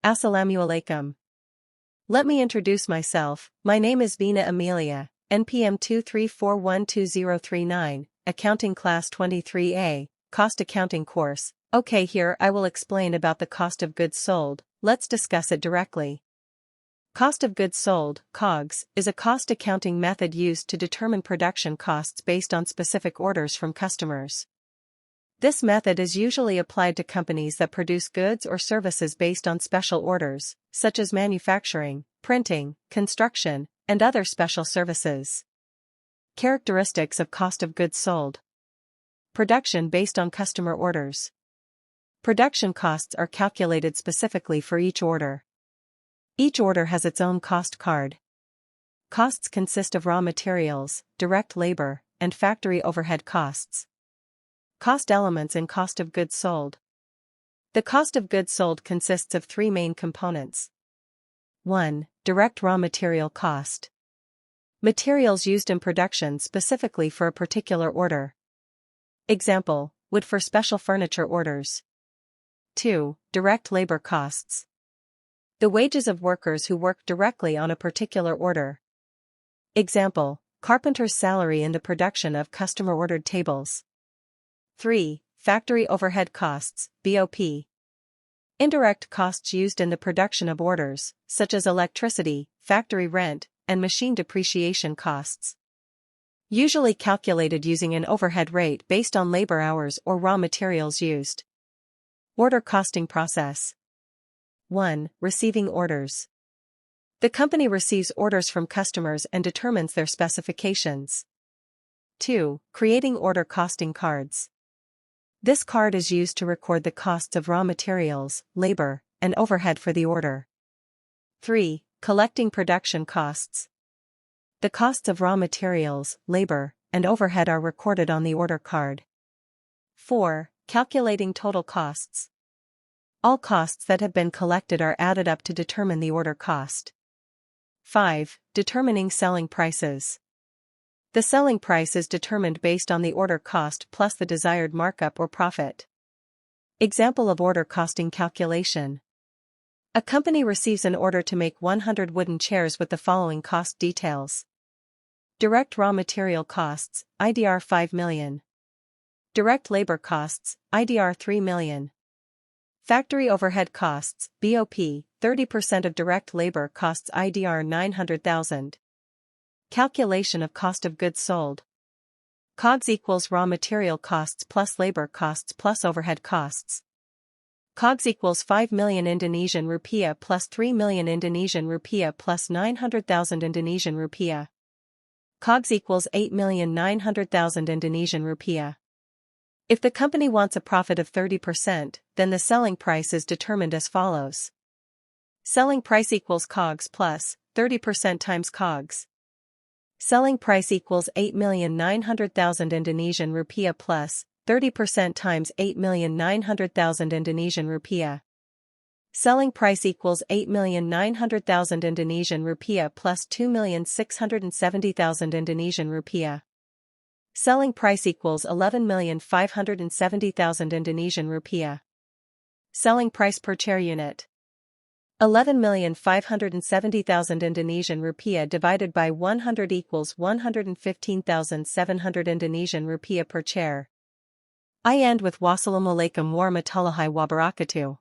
Assalamualaikum. Let me introduce myself. My name is Vena Ameliya, NPM 234120039, Accounting Class 23A, Cost Accounting Course. Okay, here I will explain about the cost of goods sold. Let's discuss it directly. Cost of goods sold, COGS, is a cost accounting method used to determine production costs based on specific orders from customers. This method is usually applied to companies that produce goods or services based on special orders, such as manufacturing, printing, construction, and other special services. Characteristics of cost of goods sold. Production based on customer orders. Production costs are calculated specifically for each order. Each order has its own cost card. Costs consist of raw materials, direct labor, and factory overhead costs. Cost elements in cost of goods sold. The cost of goods sold consists of three main components. 1. Direct raw material cost. Materials used in production specifically for a particular order. Example, wood for special furniture orders. 2. Direct labor costs. The wages of workers who work directly on a particular order. Example, carpenter's salary in the production of customer-ordered tables. 3. Factory overhead costs, BOP. Indirect costs used in the production of orders, such as electricity, factory rent, and machine depreciation costs. Usually calculated using an overhead rate based on labor hours or raw materials used. Order costing process. 1. Receiving orders. The company receives orders from customers and determines their specifications. 2. Creating order costing cards. This card is used to record the costs of raw materials, labor, and overhead for the order. 3. Collecting production costs. The costs of raw materials, labor, and overhead are recorded on the order card. 4. Calculating total costs. All costs that have been collected are added up to determine the order cost. 5. Determining selling prices. The selling price is determined based on the order cost plus the desired markup or profit. Example of order costing calculation. A company receives an order to make 100 wooden chairs with the following cost details. Direct raw material costs, IDR 5 million. Direct labor costs, IDR 3 million. Factory overhead costs, BOP, 30% of direct labor costs IDR 900,000. Calculation of cost of goods sold. COGS equals raw material costs plus labor costs plus overhead costs. COGS equals 5 million Indonesian rupiah plus 3 million Indonesian rupiah plus 900,000 Indonesian rupiah. COGS equals 8,900,000 Indonesian rupiah. If the company wants a profit of 30%, then the selling price is determined as follows. Selling price equals COGS plus 30% times COGS. Selling price equals 8,900,000 Indonesian rupiah plus 30% times 8,900,000 Indonesian rupiah. Selling price equals 8,900,000 Indonesian rupiah plus 2,670,000 Indonesian rupiah. Selling price equals 11,570,000 Indonesian rupiah. Selling price per chair unit. 11,570,000 Indonesian rupiah divided by 100 equals 115,700 Indonesian rupiah per chair. I end with Wassalamualaikum warahmatullahi wabarakatuh.